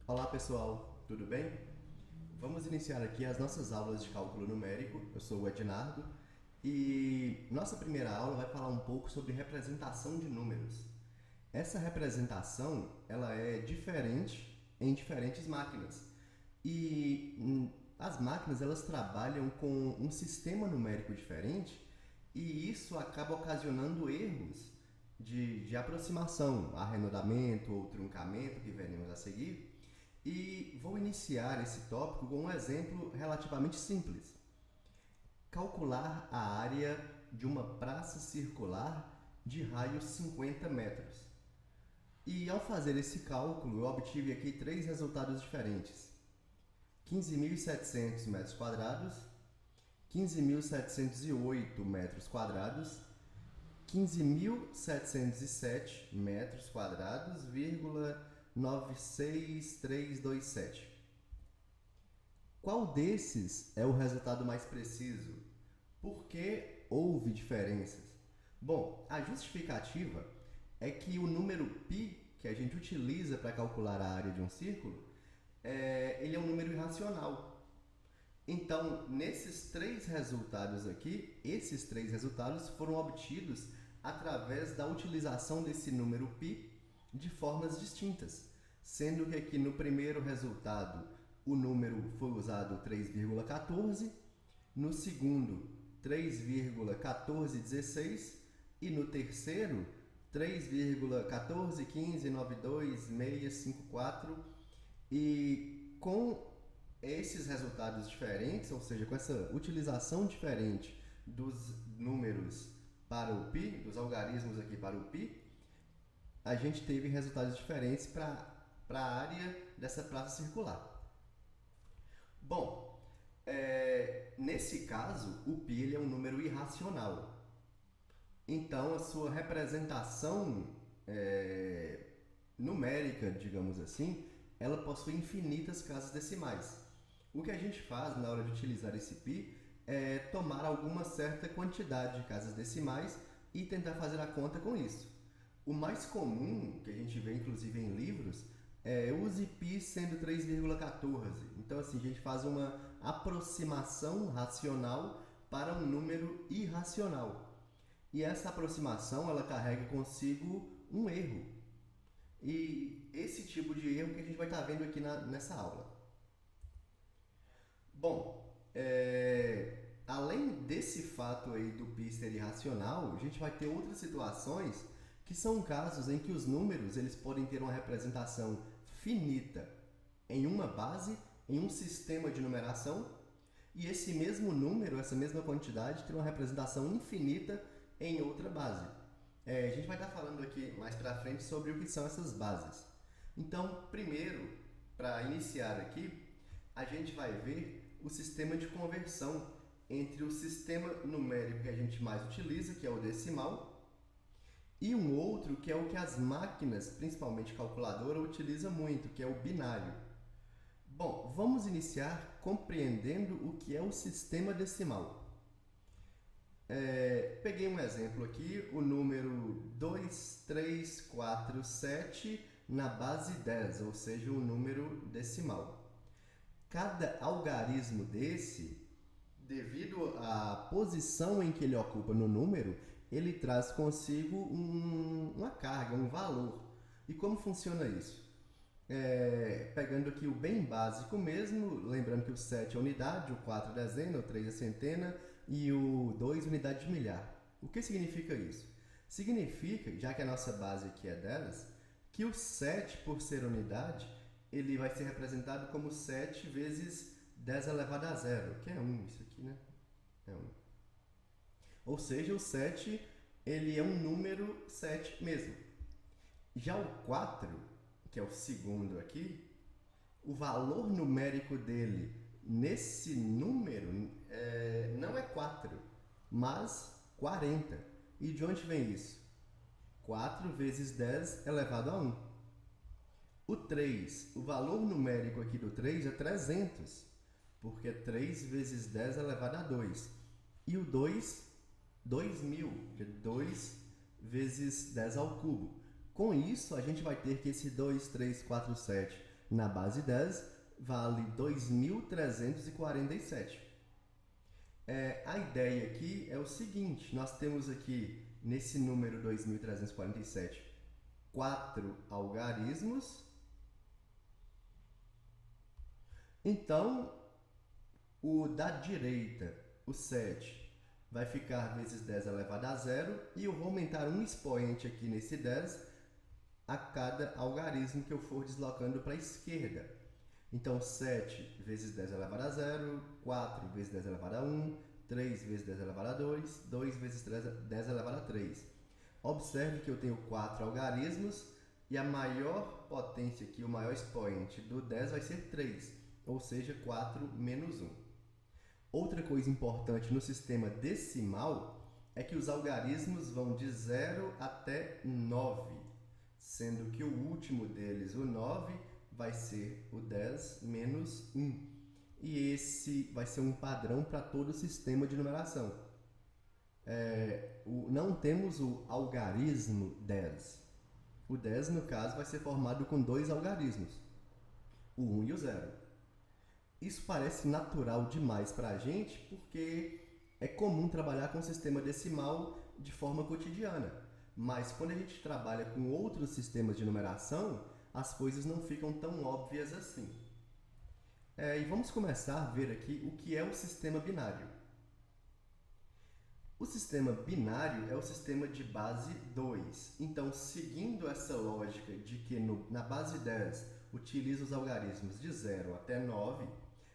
Olá pessoal, tudo bem? Vamos iniciar aqui as nossas aulas de cálculo numérico. Eu sou o Ednardo e nossa primeira aula vai falar um pouco sobre representação de números. Essa representação ela é diferente em diferentes máquinas e as máquinas elas trabalham com um sistema numérico diferente e isso acaba ocasionando erros de aproximação, arredondamento ou truncamento que veremos a seguir. E vou iniciar esse tópico com um exemplo relativamente simples. Calcular a área de uma praça circular de raio 50 metros. E ao fazer esse cálculo, eu obtive aqui três resultados diferentes. 15.700 metros quadrados, 15.708 metros quadrados, 15.707 metros quadrados, 96327. Qual desses é o resultado mais preciso? Por que houve diferenças? Bom, a justificativa é que o número π que a gente utiliza para calcular a área de um círculo, ele é um número irracional. Então, nesses três resultados aqui, esses três resultados foram obtidos através da utilização desse número π de formas distintas, sendo que aqui no primeiro resultado o número foi usado 3,14, no segundo 3,1416 e no terceiro 3,1415926654 e com esses resultados diferentes, ou seja, com essa utilização diferente dos números para o π, dos algarismos aqui para o π, a gente teve resultados diferentes para a área dessa praça circular. Bom, nesse caso, o π ele é um número irracional. Então, a sua representação numérica, digamos assim, ela possui infinitas casas decimais. O que a gente faz na hora de utilizar esse π é tomar alguma certa quantidade de casas decimais e tentar fazer a conta com isso. O mais comum, que a gente vê inclusive em livros, use π sendo 3,14. Então, assim, a gente faz uma aproximação racional para um número irracional. E essa aproximação, ela carrega consigo um erro. E esse tipo de erro que a gente vai estar vendo aqui nessa aula. Bom, além desse fato aí do π ser irracional, a gente vai ter outras situações que são casos em que os números eles podem ter uma representação finita em uma base, em um sistema de numeração, e esse mesmo número, essa mesma quantidade, ter uma representação infinita em outra base. A gente vai estar falando aqui mais para frente sobre o que são essas bases. Então, primeiro, para iniciar aqui, a gente vai ver o sistema de conversão entre o sistema numérico que a gente mais utiliza, que é o decimal, e um outro que é o que as máquinas, principalmente calculadora, utilizam muito, que é o binário. Bom, vamos iniciar compreendendo o que é o sistema decimal. Peguei um exemplo aqui, o número 2347 na base 10, ou seja, um número decimal. Cada algarismo desse, devido à posição em que ele ocupa no número, ele traz consigo uma carga, um valor. E como funciona isso? Pegando aqui o bem básico mesmo, lembrando que o 7 é unidade, o 4 é dezena, o 3 é centena e o 2 unidade de milhar. O que significa isso? Significa, já que a nossa base aqui é 10, que o 7, por ser unidade, ele vai ser representado como 7 vezes 10 elevado a zero, que é 1, isso aqui, né? É 1. Ou seja, o 7 ele é um número 7 mesmo. Já o 4, que é o segundo aqui, o valor numérico dele nesse número não é 4, mas 40. E de onde vem isso? 4 vezes 10 elevado a 1. O 3, o valor numérico aqui do 3 é 300, porque 3 vezes 10 elevado a 2. E o 2, 2000, que é 2 vezes 10 ao cubo. Com isso, a gente vai ter que esse 2, 3, 4, 7 na base 10 vale 2.347. A ideia aqui é o seguinte, nós temos aqui, nesse número 2.347, 4 algarismos. Então, o da direita, o 7, vai ficar vezes 10 elevado a zero, e eu vou aumentar um expoente aqui nesse 10 a cada algarismo que eu for deslocando para a esquerda. Então, 7 vezes 10 elevado a zero, 4 vezes 10 elevado a 1, 3 vezes 10 elevado a 2, 2 vezes 10 elevado a 3. Observe que eu tenho 4 algarismos e a maior potência aqui, o maior expoente do 10 vai ser 3, ou seja, 4 menos 1. Outra coisa importante no sistema decimal é que os algarismos vão de 0 até 9, sendo que o último deles, o 9, vai ser o 10 menos 1. E esse vai ser um padrão para todo o sistema de numeração. Não temos o algarismo 10. O 10, no caso, vai ser formado com 2 algarismos, o 1 e o 0. Isso parece natural demais para a gente, porque é comum trabalhar com o sistema decimal de forma cotidiana. Mas quando a gente trabalha com outros sistemas de numeração, as coisas não ficam tão óbvias assim. E vamos começar a ver aqui o que é o sistema binário. O sistema binário é o sistema de base 2. Então, seguindo essa lógica de que na base 10 utiliza os algarismos de 0 até 9,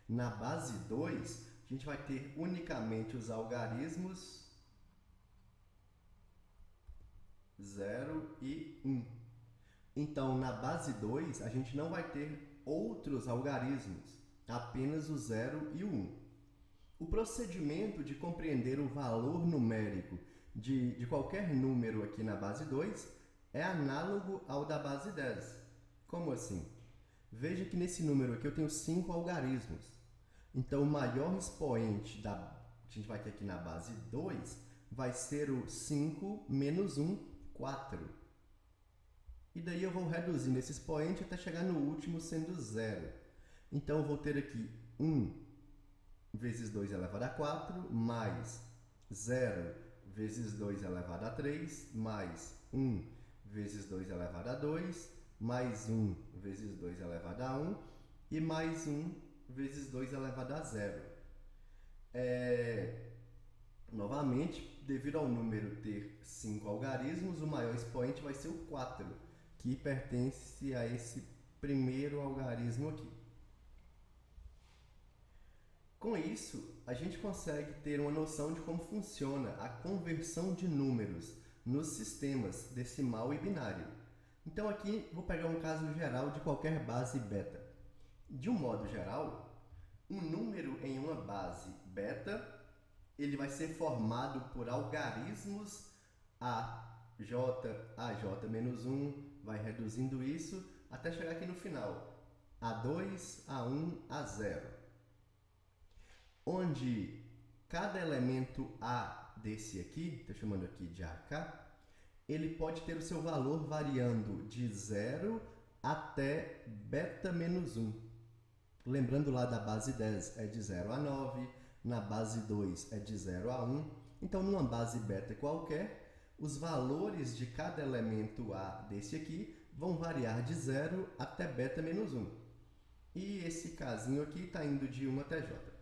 na base 2 a gente vai ter unicamente os algarismos 0 e 1. Então, na base 2, a gente não vai ter outros algarismos, apenas o 0 e o 1. O procedimento de compreender o valor numérico de qualquer número aqui na base 2 é análogo ao da base 10. Como assim? Veja que nesse número aqui eu tenho 5 algarismos. Então, o maior expoente que a gente vai ter aqui na base 2 vai ser o 5 menos 1, 4. E daí eu vou reduzindo esse expoente até chegar no último sendo 0. Então, eu vou ter aqui 1 vezes 2 elevado a 4, mais 0 vezes 2 elevado a 3, mais 1 vezes 2 elevado a 2, mais 1 vezes 2 elevado a 1, e mais 1 vezes 2 elevado a 0. Novamente, devido ao número ter 5 algarismos, o maior expoente vai ser o 4, que pertence a esse primeiro algarismo aqui. Com isso, a gente consegue ter uma noção de como funciona a conversão de números nos sistemas decimal e binário. Então aqui vou pegar um caso geral de qualquer base beta. De um modo geral, um número em uma base beta, ele vai ser formado por algarismos AJ menos 1, vai reduzindo isso até chegar aqui no final, A2, A1, A0. Onde cada elemento A desse aqui, estou chamando aqui de AK, ele pode ter o seu valor variando de 0 até beta menos 1. Lembrando lá da base 10 é de 0 a 9, na base 2 é de 0 a 1. Então, numa base beta qualquer, os valores de cada elemento A desse aqui vão variar de 0 até beta menos 1. E esse casinho aqui está indo de 1 até J.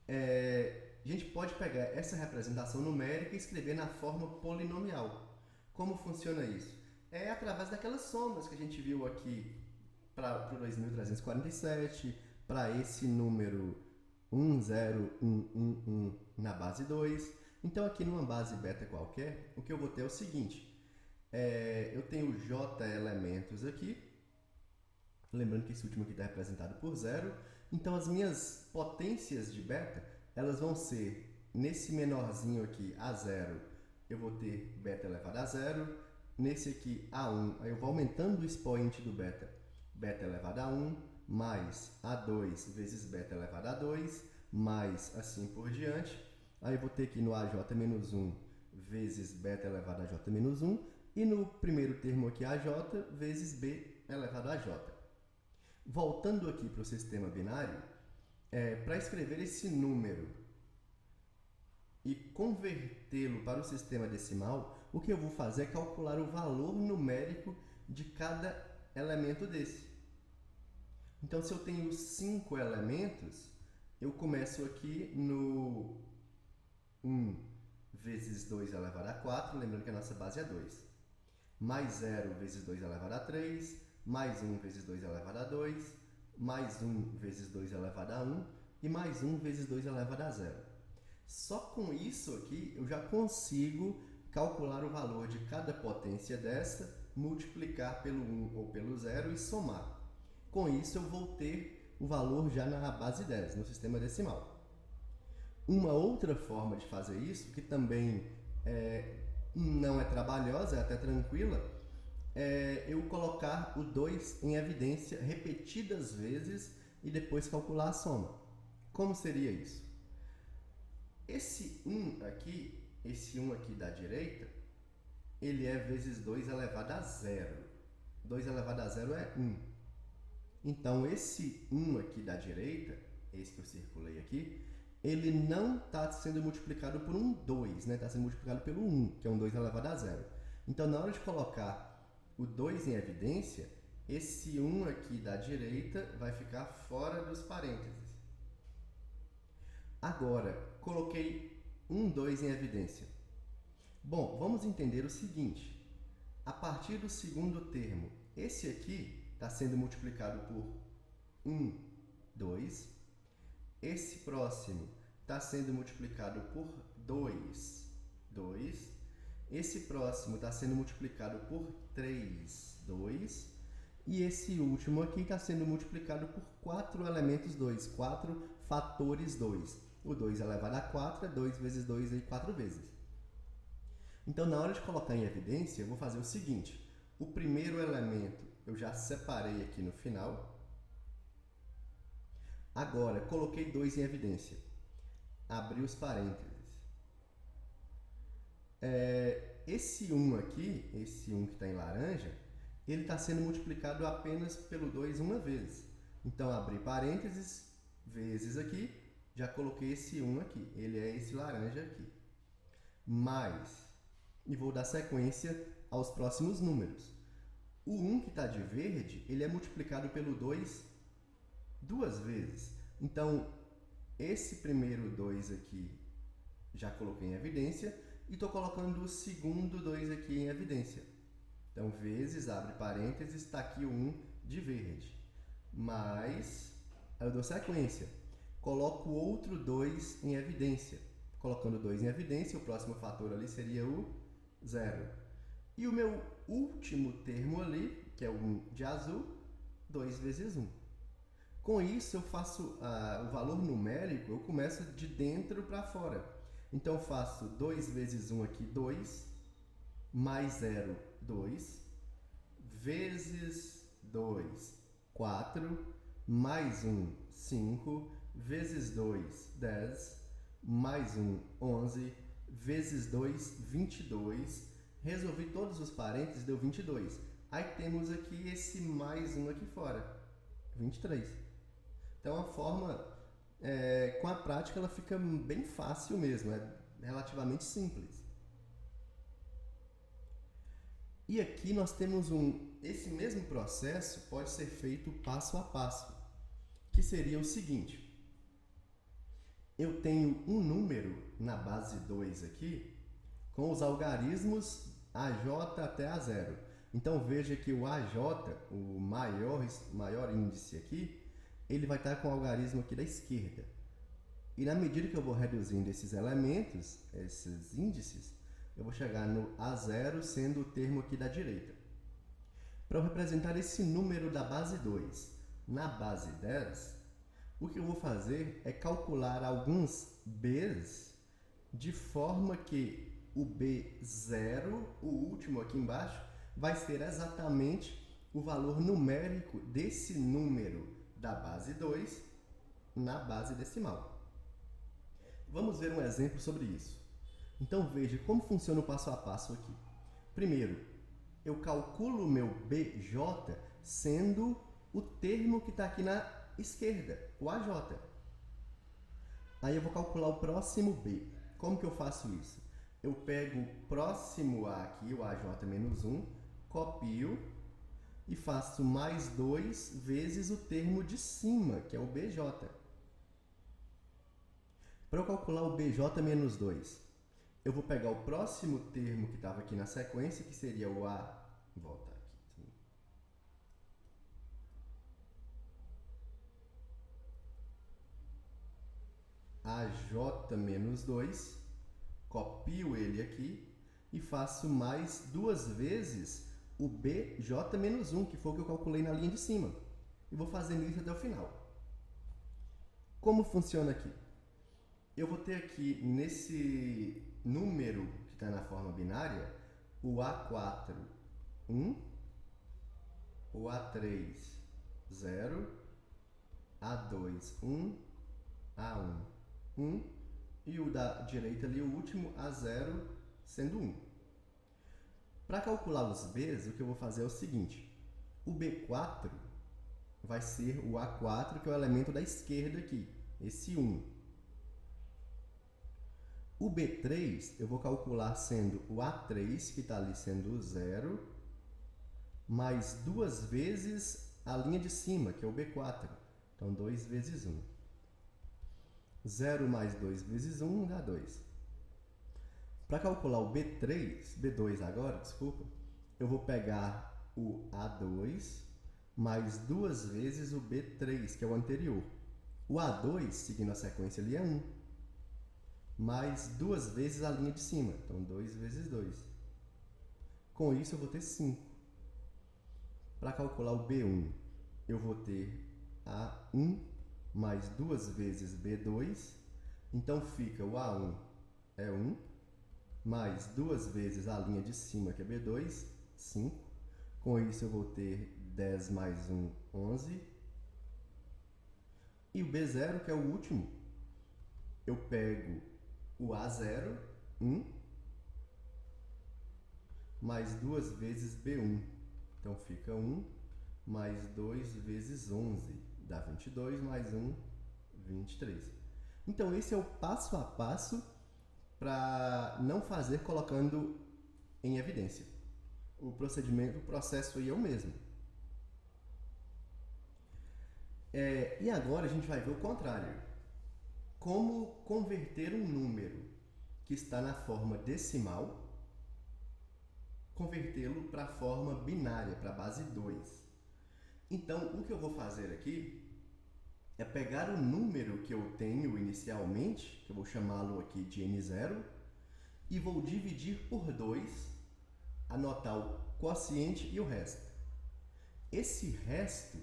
A gente pode pegar essa representação numérica e escrever na forma polinomial. Como funciona isso? É através daquelas somas que a gente viu aqui para o 2347, para esse número 10111 na base 2. Então, aqui numa base beta qualquer, o que eu vou ter é o seguinte. Eu tenho J elementos aqui. Lembrando que esse último aqui está representado por 0. Então, as minhas potências de beta, elas vão ser, nesse menorzinho aqui, A0, eu vou ter beta elevado a 0. Nesse aqui, A1, aí eu vou aumentando o expoente do beta, beta elevado a 1, mais A2 vezes beta elevado a 2, mais assim por diante. Aí eu vou ter aqui no AJ-1 vezes beta elevado a J-1, e no primeiro termo aqui, AJ vezes B elevado a J. Voltando aqui para o sistema binário, para escrever esse número e convertê-lo para o sistema decimal, o que eu vou fazer é calcular o valor numérico de cada elemento desse. Então, se eu tenho 5 elementos, eu começo aqui no 1 vezes 2 elevado a 4, lembrando que a nossa base é 2. Mais 0 vezes 2 elevado a 3, mais 1 vezes 2 elevado a 2, mais 1 vezes 2 elevado a 1 e mais 1 vezes 2 elevado a 0. Só com isso aqui eu já consigo calcular o valor de cada potência dessa, multiplicar pelo 1 ou pelo 0 e somar. Com isso eu vou ter o valor já na base 10, no sistema decimal. Uma outra forma de fazer isso, que também não é trabalhosa, é até tranquila, é eu colocar o 2 em evidência repetidas vezes e depois calcular a soma. Como seria isso? Esse 1 aqui da direita, ele é vezes 2 elevado a 0. 2 elevado a 0 é 1. Então, esse 1 aqui da direita, esse que eu circulei aqui, ele não está sendo multiplicado por um 2, né? Está sendo multiplicado pelo 1, que é um 2 elevado a 0. Então, na hora de colocar o 2 em evidência, esse 1 aqui da direita vai ficar fora dos parênteses. Agora, coloquei um 2 em evidência. Bom, vamos entender o seguinte. A partir do segundo termo, esse aqui está sendo multiplicado por 1, 2. Esse próximo está sendo multiplicado por 2, 2. Esse próximo está sendo multiplicado por 3, 2. E esse último aqui está sendo multiplicado por 4 elementos 2, 4 fatores 2. O 2 elevado a 4 é 2 vezes 2, aí 4 vezes. Então, na hora de colocar em evidência, eu vou fazer o seguinte. O primeiro elemento eu já separei aqui no final. Agora, coloquei 2 em evidência. Abri os parênteses. Esse 1 aqui, esse 1 que está em laranja, ele está sendo multiplicado apenas pelo 2 uma vez. Então, abri parênteses, vezes aqui, já coloquei esse 1 aqui. Ele é esse laranja aqui. Mais, e vou dar sequência aos próximos números. O 1 que está de verde, ele é multiplicado pelo 2 duas vezes. Então, esse primeiro 2 aqui já coloquei em evidência e estou colocando o segundo 2 aqui em evidência. Então, vezes, abre parênteses, está aqui o 1 de verde. Mais, aí eu dou sequência. Coloco outro 2 em evidência. Colocando 2 em evidência, o próximo fator ali seria o 0. E o meu último termo ali, que é o 1 de azul, 2 vezes 1. Com isso, eu faço o valor numérico, eu começo de dentro para fora. Então, eu faço 2 vezes 1 aqui, 2, mais 0, 2, vezes 2, 4, mais 1, 5, vezes 2, 10, mais 1, 11, vezes 2, 22. Resolvi todos os parênteses, deu 22. Aí temos aqui esse mais 1 aqui fora, 23. Então, a forma, com a prática, ela fica bem fácil mesmo, é relativamente simples. E aqui nós temos esse mesmo processo pode ser feito passo a passo, que seria o seguinte. Eu tenho um número na base 2 aqui, com os algarismos AJ até A0. Então, veja que o AJ, o maior índice aqui, ele vai estar com o algarismo aqui da esquerda. E na medida que eu vou reduzindo esses elementos, esses índices, eu vou chegar no A0 sendo o termo aqui da direita. Para eu representar esse número da base 2 na base 10, o que eu vou fazer é calcular alguns B's de forma que o B0, o último aqui embaixo, vai ser exatamente o valor numérico desse número da base 2 na base decimal. Vamos ver um exemplo sobre isso. Então, veja como funciona o passo a passo aqui. Primeiro, eu calculo o meu BJ sendo o termo que está aqui na esquerda, o AJ. Aí eu vou calcular o próximo B. Como que eu faço isso? Eu pego o próximo A aqui, o AJ menos 1, copio e faço mais 2 vezes o termo de cima, que é o BJ. Para eu calcular o BJ menos 2, eu vou pegar o próximo termo que estava aqui na sequência, que seria o A. Vou voltar aqui. AJ menos 2, copio ele aqui e faço mais 2 vezes o BJ menos 1, que foi o que eu calculei na linha de cima. E vou fazendo isso até o final. Como funciona aqui? Eu vou ter aqui, nesse número que está na forma binária, o A4, 1, o A3, 0, A2, 1, A1, 1, e o da direita ali, o último, A0, sendo 1. Para calcular os Bs, o que eu vou fazer é o seguinte. O B4 vai ser o A4, que é o elemento da esquerda aqui, esse 1. O B3 eu vou calcular sendo o A3, que está ali sendo o 0, mais 2 vezes a linha de cima, que é o B4. Então, 2 vezes 1. 0 mais 2 vezes 1 dá 2. Para calcular o B2 agora, desculpa, eu vou pegar o A2 mais 2 vezes o B3, que é o anterior. O A2, seguindo a sequência ali, é 1. Mais 2 vezes a linha de cima, então 2 vezes 2. Com isso, eu vou ter 5. Para calcular o B1, eu vou ter A1 mais 2 vezes B2, então fica o A1 é 1, mais 2 vezes a linha de cima, que é B2, 5. Com isso, eu vou ter 10 mais 1, 11. E o B0, que é o último, eu pego o A0, 1, mais 2 vezes B1. Então, fica 1 mais 2 vezes 11, dá 22, mais 1, 23. Então, esse é o passo a passo para não fazer colocando em evidência. O processo aí é o mesmo. E agora a gente vai ver o contrário. Como converter um número que está na forma decimal, convertê-lo para a forma binária, para a base 2. Então, o que eu vou fazer aqui é pegar o número que eu tenho inicialmente, que eu vou chamá-lo aqui de N0, e vou dividir por 2, anotar o quociente e o resto. Esse resto,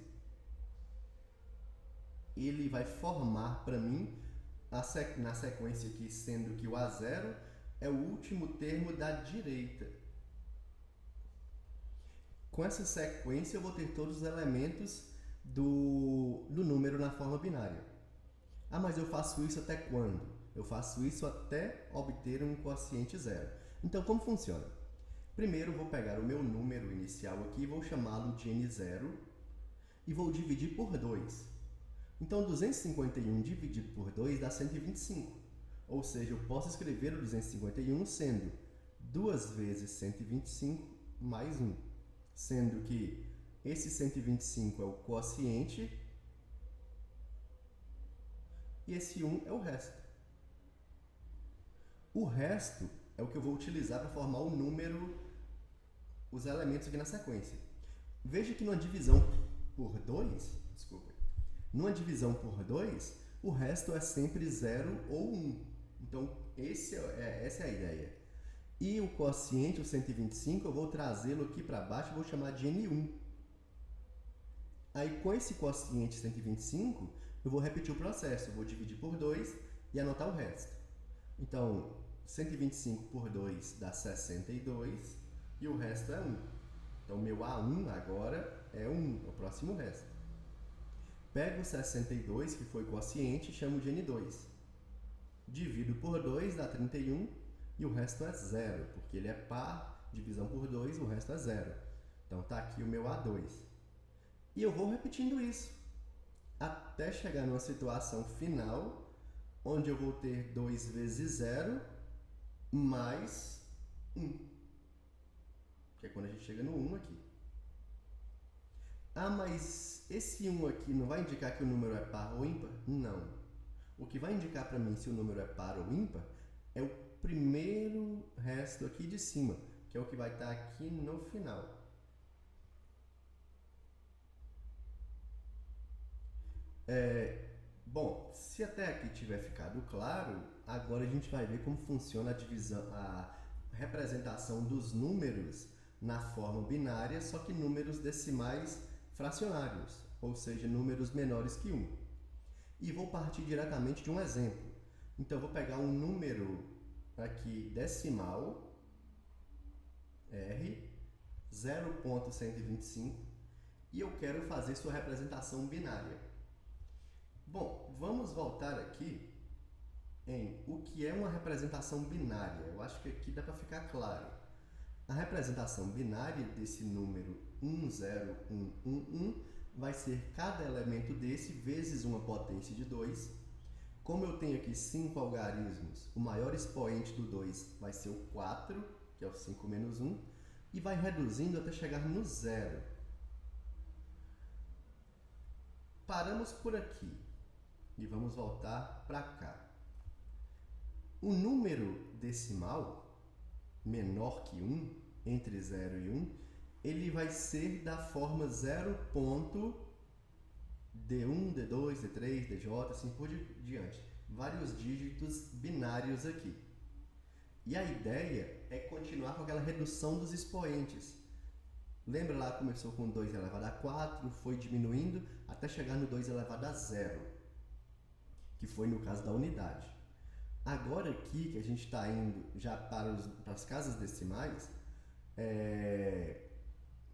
ele vai formar para mim, na sequência aqui, sendo que o A0 é o último termo da direita. Com essa sequência, eu vou ter todos os elementos do número na forma binária. Ah, mas eu faço isso até quando? Eu faço isso até obter um quociente 0. Então, como funciona? Primeiro, eu vou pegar o meu número inicial aqui, vou chamá-lo de N0 e vou dividir por 2. Então, 251 dividido por 2 dá 125. Ou seja, eu posso escrever o 251 sendo 2 vezes 125 mais 1. Sendo que esse 125 é o quociente e esse 1 é o resto. O resto é o que eu vou utilizar para formar o número, os elementos aqui na sequência. Veja que numa divisão por 2, numa divisão por 2, o resto é sempre 0 ou 1. Então, essa é a ideia. E o quociente, o 125, eu vou trazê-lo aqui para baixo e vou chamar de N1. Aí, com esse quociente 125, eu vou repetir o processo. Eu vou dividir por 2 e anotar o resto. Então, 125 por 2 dá 62 e o resto é 1. Então, meu A1 agora é 1, é o próximo resto. Pego o 62, que foi quociente, e chamo de N2. Divido por 2 dá 31 e o resto é 0, porque ele é par, divisão por 2, o resto é 0. Então, está aqui o meu A2. E eu vou repetindo isso até chegar numa situação final onde eu vou ter 2 vezes 0 mais 1, que é quando a gente chega no 1 aqui. Ah, mas esse 1 aqui não vai indicar que o número é par ou ímpar? Não. O que vai indicar para mim se o número é par ou ímpar é o primeiro resto aqui de cima, que é o que vai estar aqui no final. Bom, se até aqui tiver ficado claro, agora a gente vai ver como funciona a divisão, a representação dos números na forma binária, só que números decimais fracionários, ou seja, números menores que 1. E vou partir diretamente de um exemplo. Então, eu vou pegar um número aqui decimal, R, 0.125, e eu quero fazer sua representação binária. Bom, vamos voltar aqui em o que é uma representação binária. Eu acho que aqui dá para ficar claro. A representação binária desse número 10111 vai ser cada elemento desse vezes uma potência de 2. Como eu tenho aqui 5 algarismos, o maior expoente do 2 vai ser o 4, que é o 5 menos 1, e vai reduzindo até chegar no 0. Paramos por aqui e vamos voltar para cá. O número decimal menor que 1, entre 0 e 1, ele vai ser da forma 0.d1, d2, d3, dj, assim por diante. Vários dígitos binários aqui. E a ideia é continuar com aquela redução dos expoentes. Lembra lá, começou com 2 elevado a 4, foi diminuindo até chegar no 2 elevado a 0, que foi no caso da unidade. Agora aqui, que a gente está indo já para as casas decimais,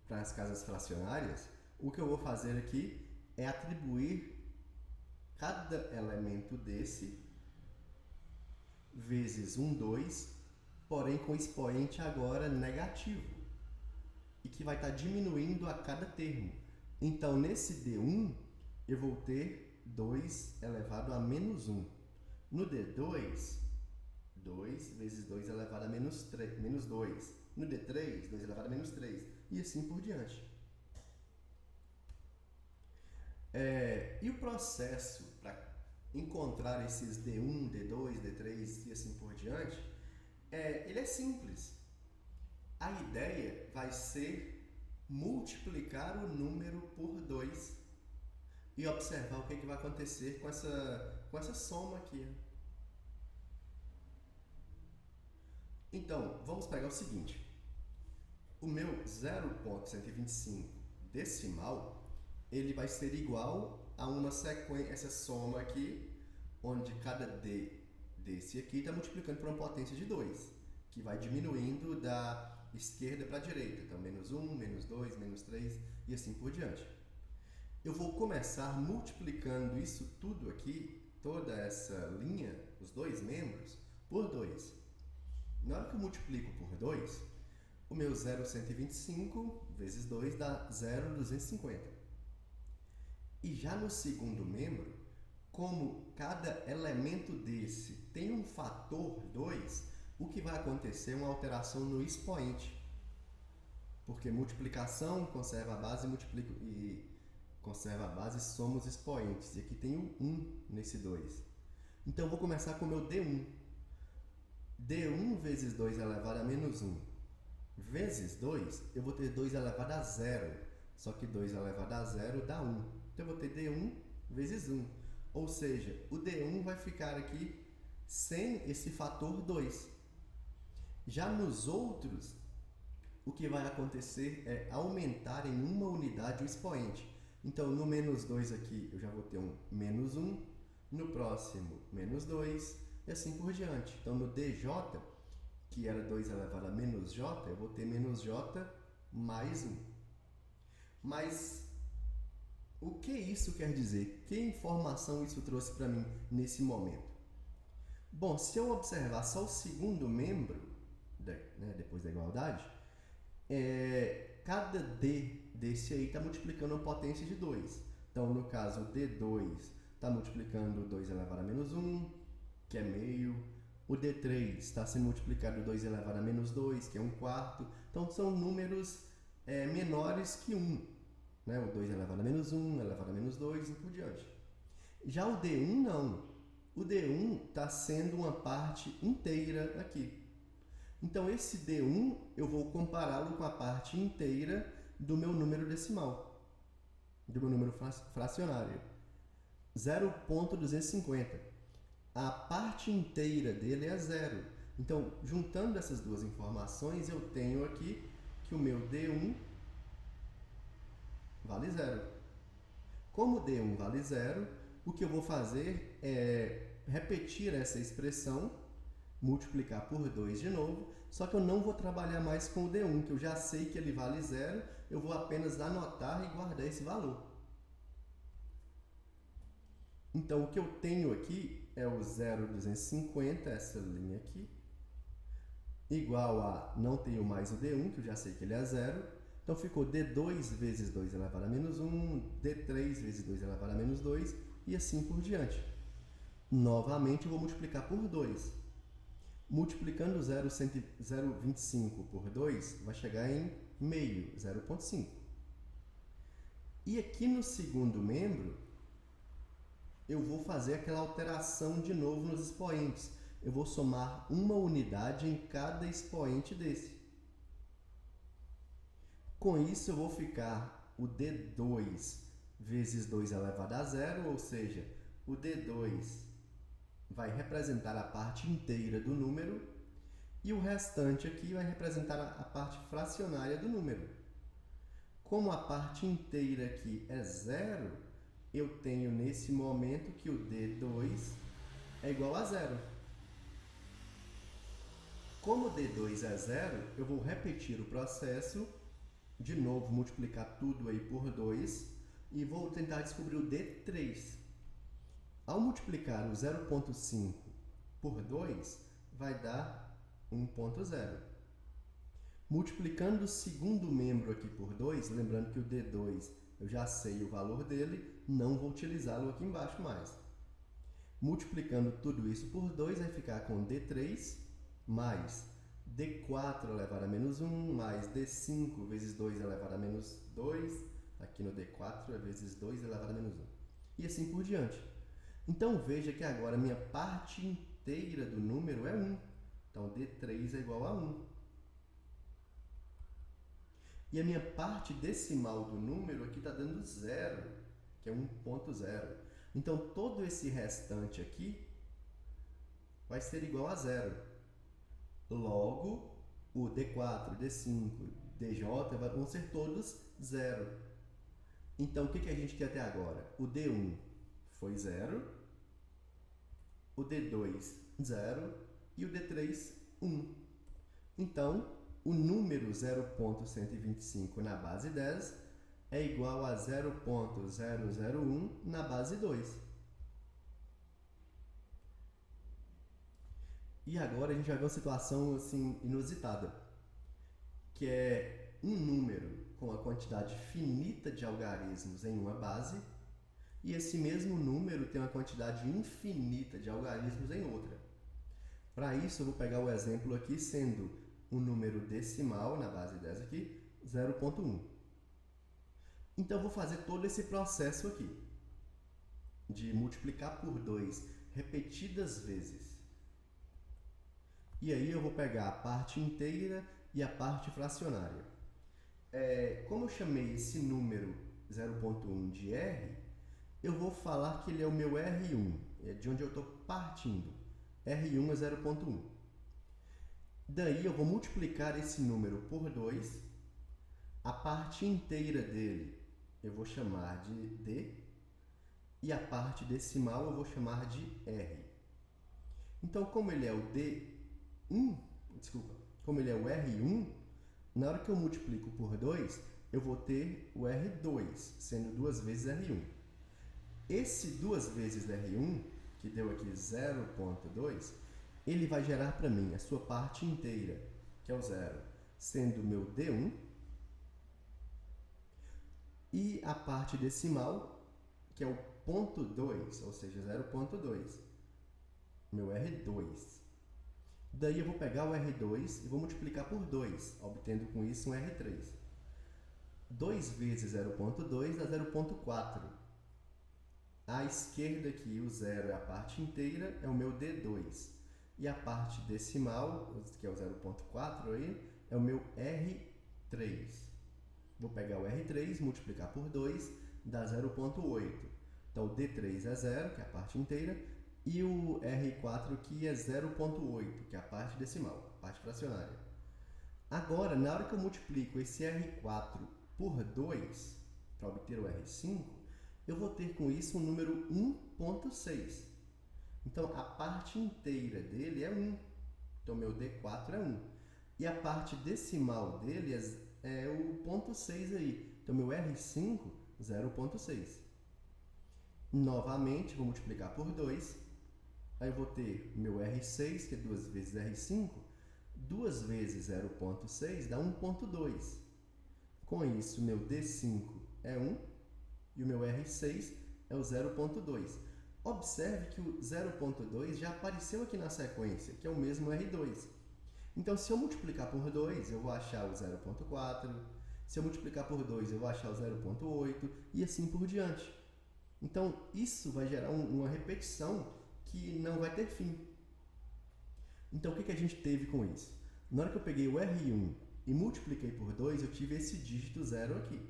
para as casas fracionárias, o que eu vou fazer aqui é atribuir cada elemento desse vezes 1, 2, porém com expoente agora negativo, e que vai estar diminuindo a cada termo. Então, nesse D1, eu vou ter 2 elevado a menos 1. No D2, 2 vezes 2 elevado a menos 2. No D3, 2 elevado a menos 3. E assim por diante. E o processo para encontrar esses D1, D2, D3 e assim por diante, ele é simples. A ideia vai ser multiplicar o número por 2 e observar o que vai acontecer com essa soma aqui. Então, vamos pegar o seguinte. O meu 0.125 decimal, ele vai ser igual a uma sequência, essa soma aqui, onde cada D desse aqui está multiplicando por uma potência de 2, que vai diminuindo da esquerda para a direita. Então, menos 1, menos 2, menos 3 e assim por diante. Eu vou começar multiplicando isso tudo aqui, toda essa linha, os dois membros, por 2. Na hora que eu multiplico por 2, o meu 0,125 vezes 2 dá 0,250. E já no segundo membro, como cada elemento desse tem um fator 2, o que vai acontecer é uma alteração no expoente. Porque multiplicação conserva a base conserva a base, soma os expoentes. E aqui tem o 1 nesse 2. Então, eu vou começar com o meu D1. D1 vezes 2 elevado a menos 1 vezes 2, eu vou ter 2 elevado a 0. Só que 2 elevado a 0 dá 1. Então, eu vou ter D1 vezes 1. Ou seja, o D1 vai ficar aqui sem esse fator 2. Já nos outros, o que vai acontecer é aumentar em uma unidade o expoente. Então, no menos 2 aqui, eu já vou ter um menos 1. No próximo, menos 2. E assim por diante. Então, no DJ, que era 2 elevado a menos j, eu vou ter menos j mais 1. Mas o que isso quer dizer? Que informação isso trouxe para mim nesse momento? Bom, se eu observar só o segundo membro, depois da igualdade, cada D desse aí está multiplicando uma potência de 2. Então, no caso, o D2 está multiplicando 2 elevado a menos 1, que é meio. O D3 está sendo multiplicado 2 elevado a menos 2, que é 1/4. Então, são números menores que 1. Né? O 2 elevado a menos 1, elevado a menos 2 e por diante. Já o D1 não. O D1 está sendo uma parte inteira aqui. Então, esse D1 eu vou compará-lo com a parte inteira do meu número decimal, do meu número fracionário. 0,250. A parte inteira dele é 0. Então, juntando essas duas informações, eu tenho aqui que o meu D1 vale 0. Como o D1 vale 0, o que eu vou fazer é repetir essa expressão, multiplicar por 2 de novo, só que eu não vou trabalhar mais com o D1, que eu já sei que ele vale 0, eu vou apenas anotar e guardar esse valor. Então, o que eu tenho aqui é o 0,250, essa linha aqui, igual a, não tenho mais o D1, que eu já sei que ele é 0, então ficou D2 vezes 2 elevado a menos 1, D3 vezes 2 elevado a menos 2, e assim por diante. Novamente, eu vou multiplicar por 2. Multiplicando 0,25 por 2, vai chegar em meio, 0,5. E aqui no segundo membro, eu vou fazer aquela alteração de novo nos expoentes. Eu vou somar uma unidade em cada expoente desse. Com isso, eu vou ficar o D2 vezes 2 elevado a 0, ou seja, o D2 vai representar a parte inteira do número e o restante aqui vai representar a parte fracionária do número. Como a parte inteira aqui é 0, eu tenho nesse momento que o D2 é igual a 0. Como o D2 é 0, eu vou repetir o processo, de novo multiplicar tudo aí por 2 e vou tentar descobrir o D3. Ao multiplicar o 0,5 por 2, vai dar 1,0. Multiplicando o segundo membro aqui por 2, lembrando que o D2 eu já sei o valor dele, não vou utilizá-lo aqui embaixo mais. Multiplicando tudo isso por 2, vai ficar com D3 mais D4 elevado a menos 1, mais D5 vezes 2 elevado a menos 2, aqui no D4 é vezes 2 elevado a menos 1. E assim por diante. Então, veja que agora a minha parte inteira do número é 1. Então, D3 é igual a 1. E a minha parte decimal do número aqui está dando 0, que é 1,0. Então, todo esse restante aqui vai ser igual a 0. Logo, o D4, D5, DJ vão ser todos 0. Então, o que a gente tem até agora? O D1 foi 0. O D2, 0, e o D3, 1. Então, o número 0,125 na base 10 é igual a 0,001 na base 2. E agora a gente vai ver uma situação assim, inusitada, que é um número com a quantidade finita de algarismos em uma base, e esse mesmo número tem uma quantidade infinita de algarismos em outra. Para isso, eu vou pegar o exemplo aqui sendo um número decimal, na base 10 aqui, 0,1. Então, eu vou fazer todo esse processo aqui, de multiplicar por 2 repetidas vezes. E aí, eu vou pegar a parte inteira e a parte fracionária. Como eu chamei esse número 0,1 de R, eu vou falar que ele é o meu R1, é de onde eu estou partindo. R1 é 0,1. Daí eu vou multiplicar esse número por 2. A parte inteira dele eu vou chamar de D. E a parte decimal eu vou chamar de R. Então, como ele é o como ele é o R1, na hora que eu multiplico por 2, eu vou ter o R2, sendo 2 vezes R1. Esse 2 vezes R1, que deu aqui 0,2, ele vai gerar para mim a sua parte inteira, que é o 0, sendo o meu D1, e a parte decimal, que é o ponto 2, ou seja, 0,2, meu R2. Daí eu vou pegar o R2 e vou multiplicar por 2, obtendo com isso um R3. 2 vezes 0,2 dá 0,4. À esquerda aqui, o 0 é a parte inteira, é o meu D2. E a parte decimal, que é o 0,4 aí, é o meu R3. Vou pegar o R3, multiplicar por 2, dá 0,8. Então, o D3 é 0, que é a parte inteira, e o R4 aqui é 0,8, que é a parte decimal, a parte fracionária. Agora, na hora que eu multiplico esse R4 por 2, para obter o R5, eu vou ter com isso um número 1,6. Então, a parte inteira dele é 1. Então, meu D4 é 1. E a parte decimal dele é o 0,6 aí. Então, meu R5, 0,6. Novamente, vou multiplicar por 2. Aí eu vou ter meu R6, que é 2 vezes R5. 2 vezes 0,6 dá 1,2. Com isso, meu D5 é 1 e o meu R6 é o 0,2. Observe que o 0,2 já apareceu aqui na sequência, que é o mesmo R2. Então, se eu multiplicar por 2, eu vou achar o 0,4. Se eu multiplicar por 2, eu vou achar o 0,8 e assim por diante. Então, isso vai gerar uma repetição que não vai ter fim. Então, o que a gente teve com isso? Na hora que eu peguei o R1 e multipliquei por 2, eu tive esse dígito 0 aqui.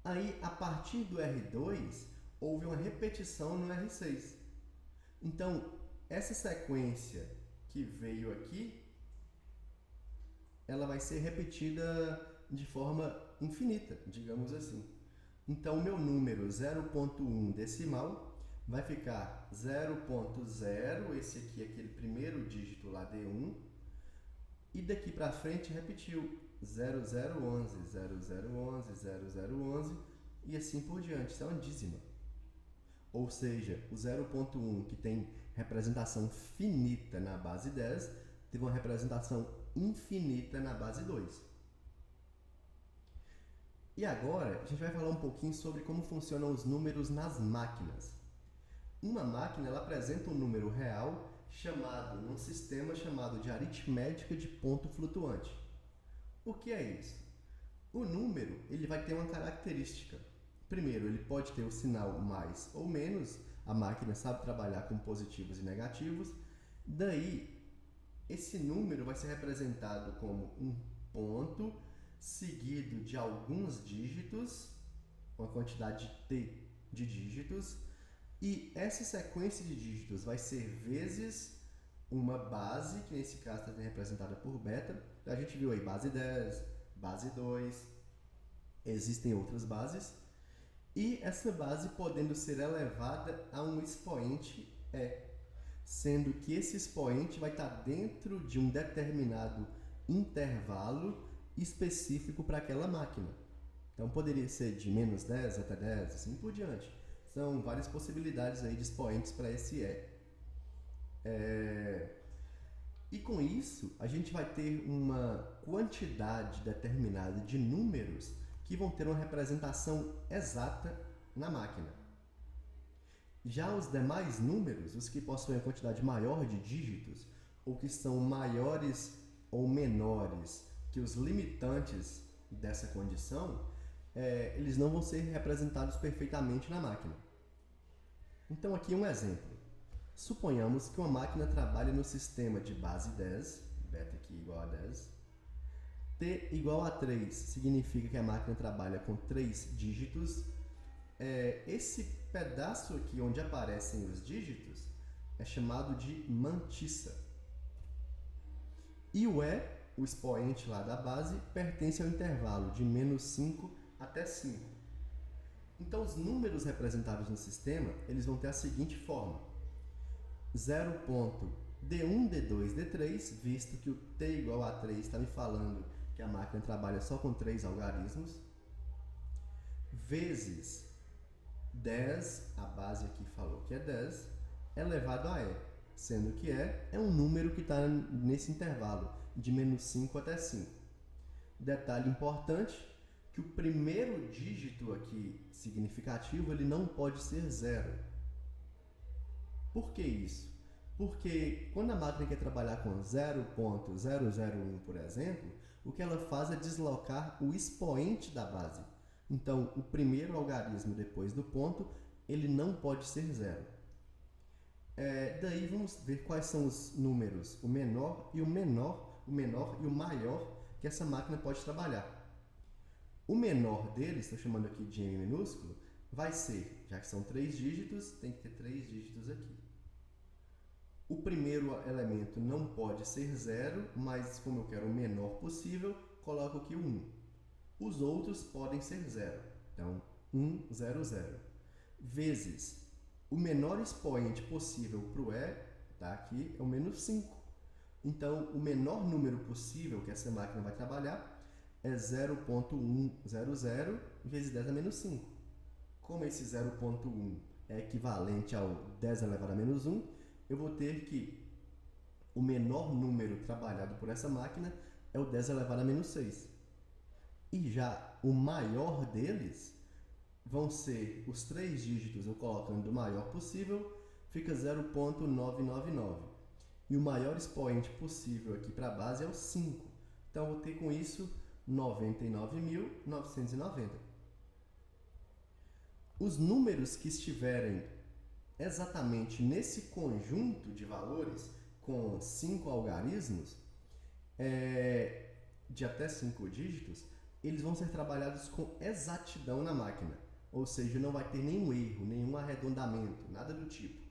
Aí, a partir do R2, houve uma repetição no R6. Então, essa sequência que veio aqui, ela vai ser repetida de forma infinita, digamos assim. Então, o meu número 0,1 decimal vai ficar 0,0, esse aqui é aquele primeiro dígito lá, D1, e daqui para frente repetiu 0011, 0011, 0011 e assim por diante. Isso é uma dízima. Ou seja, o 0,1, que tem representação finita na base 10, teve uma representação infinita na base 2. E agora, a gente vai falar um pouquinho sobre como funcionam os números nas máquinas. Uma máquina ela apresenta um número real num sistema chamado de aritmética de ponto flutuante. O que é isso? O número ele vai ter uma característica. Primeiro, ele pode ter o sinal mais ou menos, a máquina sabe trabalhar com positivos e negativos. Daí, esse número vai ser representado como um ponto seguido de alguns dígitos, uma quantidade T de dígitos, e essa sequência de dígitos vai ser vezes uma base, que nesse caso está representada por beta. A gente viu aí base 10, base 2, existem outras bases, e essa base podendo ser elevada a um expoente E, sendo que esse expoente vai estar dentro de um determinado intervalo específico para aquela máquina. Então, poderia ser de menos 10 até 10, assim por diante. São várias possibilidades aí de expoentes para esse E. E com isso, a gente vai ter uma quantidade determinada de números que vão ter uma representação exata na máquina. Já os demais números, os que possuem a quantidade maior de dígitos, ou que são maiores ou menores que os limitantes dessa condição, eles não vão ser representados perfeitamente na máquina. Então, aqui um exemplo. Suponhamos que uma máquina trabalhe no sistema de base 10, beta aqui igual a 10, T igual a 3 significa que a máquina trabalha com 3 dígitos. Esse pedaço aqui onde aparecem os dígitos é chamado de mantissa. E o E, o expoente lá da base, pertence ao intervalo de menos 5 até 5. Então, os números representados no sistema eles vão ter a seguinte forma. 0.D1, D2, D3, visto que o T igual a 3 está me falando que a máquina trabalha só com 3 algarismos, vezes 10, a base aqui falou que é 10, elevado a E, sendo que E é um número que está nesse intervalo, de menos 5 até 5. Detalhe importante, que o primeiro dígito aqui significativo ele não pode ser 0. Por que isso? Porque quando a máquina quer trabalhar com 0.001, por exemplo, o que ela faz é deslocar o expoente da base. Então, o primeiro algarismo depois do ponto, ele não pode ser 0. Daí vamos ver quais são os números, o menor e o maior que essa máquina pode trabalhar. O menor deles, estou chamando aqui de m minúsculo, vai ser, já que são 3 dígitos, tem que ter 3 dígitos aqui. O primeiro elemento não pode ser 0, mas como eu quero o menor possível, coloco aqui o 1. Os outros podem ser 0. Então, 1, 0, 0. Vezes o menor expoente possível para o E, tá aqui, é o menos 5. Então, o menor número possível que essa máquina vai trabalhar é 0.100 vezes 10 a menos 5. Como esse 0.1 é equivalente ao 10 elevado a menos 1, eu vou ter que o menor número trabalhado por essa máquina é o 10 elevado a menos 6. E já o maior deles vão ser os 3 dígitos, eu colocando do maior possível, fica 0.999. E o maior expoente possível aqui para a base é o 5. Então, eu vou ter com isso 99.990. Os números que estiverem exatamente nesse conjunto de valores, com 5 algarismos, de até 5 dígitos, eles vão ser trabalhados com exatidão na máquina. Ou seja, não vai ter nenhum erro, nenhum arredondamento, nada do tipo.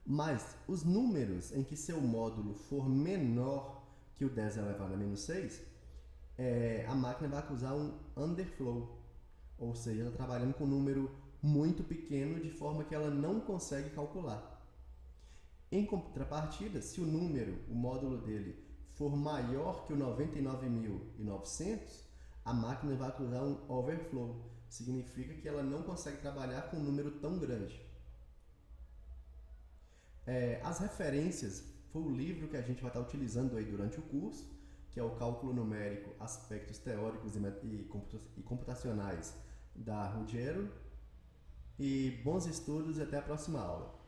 Mas os números em que seu módulo for menor que o 10 elevado a menos 6, a máquina vai acusar um underflow. Ou seja, ela está trabalhando com um número muito pequeno, de forma que ela não consegue calcular. Em contrapartida, se o módulo dele, for maior que o 99.900, a máquina vai acusar um overflow. Significa que ela não consegue trabalhar com um número tão grande. As referências foi o livro que a gente vai estar utilizando aí durante o curso, que é o Cálculo Numérico, Aspectos Teóricos e Computacionais, da Ruggiero. E bons estudos e até a próxima aula.